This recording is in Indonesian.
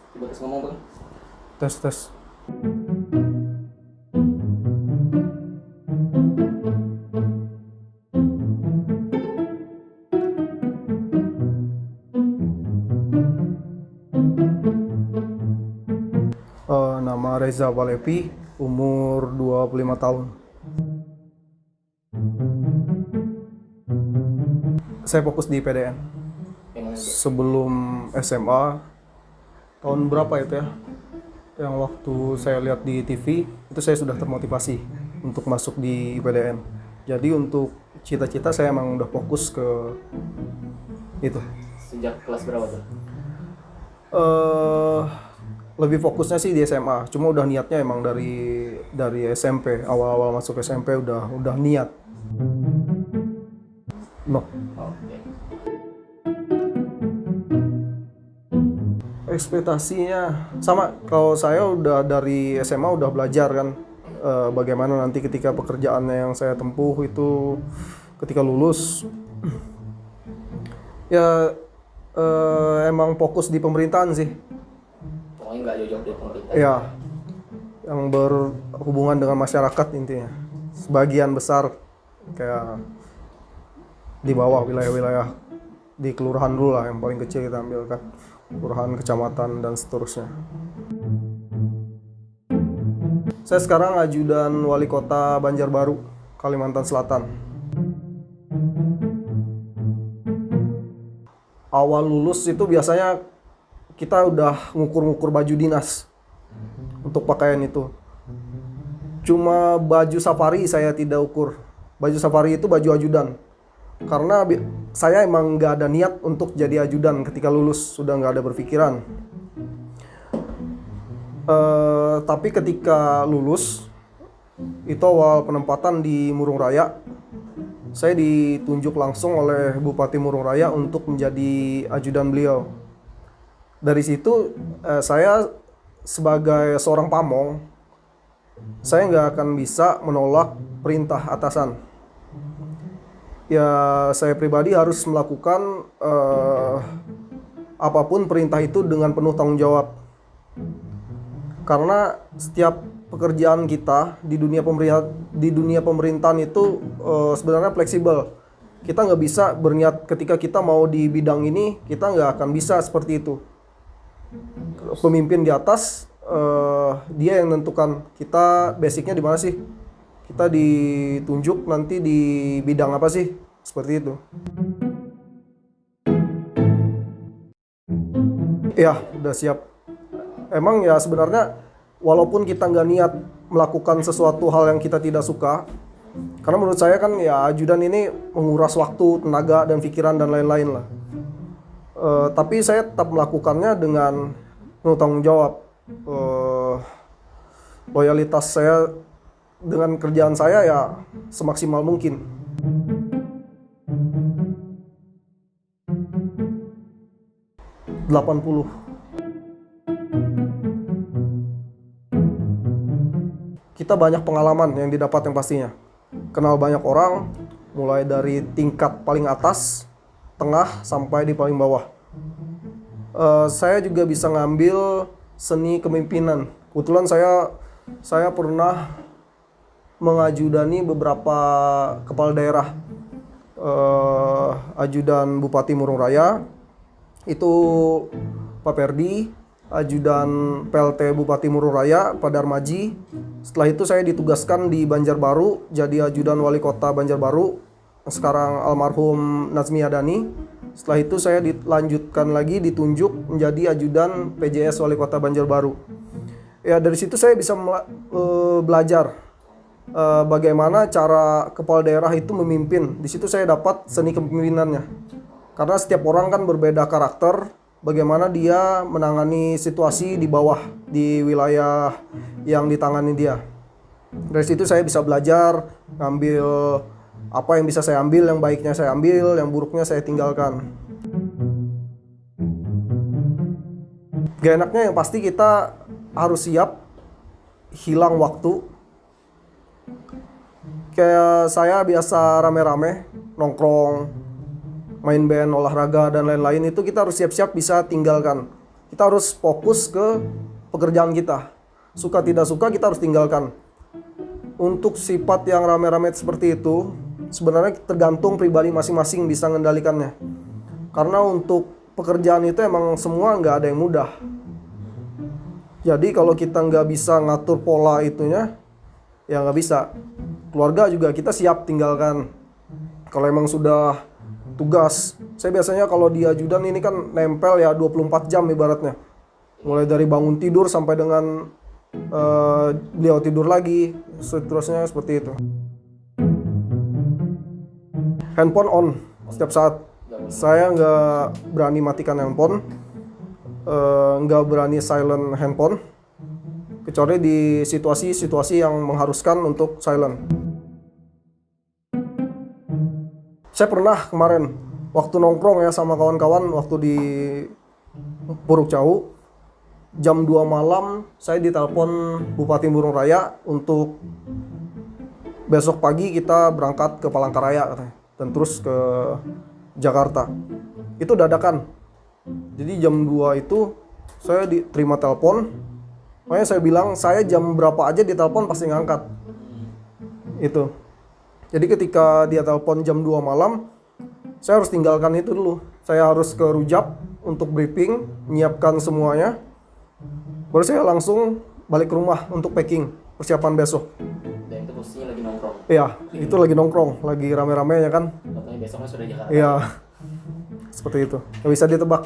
Coba tes ngomong bang. Tes tes. Nama Reza Valepi, umur 25 tahun. Saya fokus di PDN. Yang mana bang? Sebelum SMA, tahun berapa itu ya? Yang waktu saya lihat di TV, itu saya sudah termotivasi untuk masuk di PDN. Jadi untuk cita-cita saya emang udah fokus ke itu. Sejak kelas berapa tuh? eh Lebih fokusnya sih di SMA. Cuma udah niatnya emang dari SMP. Awal-awal masuk SMP udah niat. No. Oke. Ekspektasinya sama. Kalau saya udah dari SMA udah belajar kan bagaimana nanti ketika pekerjaannya yang saya tempuh itu ketika lulus ya emang fokus di pemerintahan sih. Pokoknya nggak jauh-jauh dari pemerintah. Ya, yang berhubungan dengan masyarakat intinya. Sebagian besar kayak di bawah wilayah-wilayah di kelurahan dulu lah, yang paling kecil kita ambil kan. Kelurahan, kecamatan, dan seterusnya. Saya sekarang ajudan wali kota Banjarbaru, Kalimantan Selatan. Awal lulus itu biasanya kita udah ngukur-ngukur baju dinas untuk pakaian itu. Cuma baju safari saya tidak ukur. Baju safari itu baju ajudan. Karena saya emang nggak ada niat untuk jadi ajudan ketika lulus, sudah nggak ada berpikiran. Tapi ketika lulus, itu awal penempatan di Murung Raya, saya ditunjuk langsung oleh Bupati Murung Raya untuk menjadi ajudan beliau. Dari situ saya sebagai seorang pamong, saya nggak akan bisa menolak perintah atasan. Ya saya pribadi harus melakukan apapun perintah itu dengan penuh tanggung jawab. Karena setiap pekerjaan kita di dunia pemerintahan itu sebenarnya fleksibel. Kita nggak bisa berniat ketika kita mau di bidang ini, kita nggak akan bisa seperti itu. Pemimpin di atas dia yang menentukan kita basicnya di mana sih, kita ditunjuk nanti di bidang apa sih, seperti itu. Ya udah siap. Emang ya sebenarnya walaupun kita nggak niat melakukan sesuatu hal yang kita tidak suka, karena menurut saya kan ya ajudan ini menguras waktu, tenaga, dan pikiran dan lain-lain lah. Tapi saya tetap melakukannya dengan penuh tanggung jawab. Loyalitas saya dengan kerjaan saya ya semaksimal mungkin. $80. Kita banyak pengalaman yang didapat yang pastinya. Kenal banyak orang, mulai dari tingkat paling atas, tengah, sampai di paling bawah. Saya juga bisa ngambil seni kepemimpinan. Kebetulan saya pernah mengajudani beberapa kepala daerah. Ajudan Bupati Murung Raya, itu Pak Perdi. Ajudan PLT Bupati Murung Raya, Pak Darmaji. Setelah itu saya ditugaskan di Banjarbaru, jadi ajudan wali kota Banjarbaru, sekarang almarhum Nazmi Adani. Setelah itu saya dilanjutkan lagi, ditunjuk menjadi ajudan PJS wali kota Banjarbaru. Ya dari situ saya bisa belajar bagaimana cara kepala daerah itu memimpin. Di situ saya dapat seni kepemimpinannya. Karena setiap orang kan berbeda karakter, bagaimana dia menangani situasi di bawah, di wilayah yang ditangani dia. Dari situ saya bisa belajar, ngambil apa yang bisa saya ambil, yang baiknya saya ambil, yang buruknya saya tinggalkan. Gak enaknya yang pasti kita harus siap hilang waktu. Kayak saya biasa rame-rame, nongkrong, main band, olahraga, dan lain-lain, itu kita harus siap-siap bisa tinggalkan. kita harus fokus ke pekerjaan kita. Suka tidak suka kita harus tinggalkan. Untuk sifat yang rame-rame seperti itu, sebenarnya tergantung pribadi masing-masing bisa mengendalikannya. Karena untuk pekerjaan itu emang semua nggak ada yang mudah. Jadi kalau kita nggak bisa ngatur pola itunya, ya nggak bisa. Keluarga juga kita siap tinggalkan. Kalau emang sudah tugas, saya biasanya kalau di ajudan ini kan nempel ya 24 jam ibaratnya. Mulai dari bangun tidur sampai dengan beliau tidur lagi, seterusnya seperti itu. Handphone on setiap saat. Saya nggak berani matikan handphone, nggak berani silent handphone, kecuali di situasi-situasi yang mengharuskan untuk silent. Saya pernah kemarin waktu nongkrong ya sama kawan-kawan waktu di Puruk Cau, jam 2 malam saya ditelepon Bupati Burung Raya untuk besok pagi kita berangkat ke Palangkaraya katanya, dan terus ke Jakarta. Itu dadakan. Jadi jam 2 itu saya diterima telepon. Makanya saya bilang saya jam berapa aja ditelepon pasti ngangkat. Itu. Jadi ketika dia telepon jam 2 malam, saya harus tinggalkan itu dulu. Saya harus ke Rujak untuk briefing, menyiapkan semuanya. Baru saya langsung balik ke rumah untuk packing, persiapan besok. Dan itu posisinya lagi nongkrong. Iya, itu lagi nongkrong, lagi rame-ramenya kan. Katanya besoknya sudah Jakarta. Iya, seperti itu. Nggak bisa ditebak.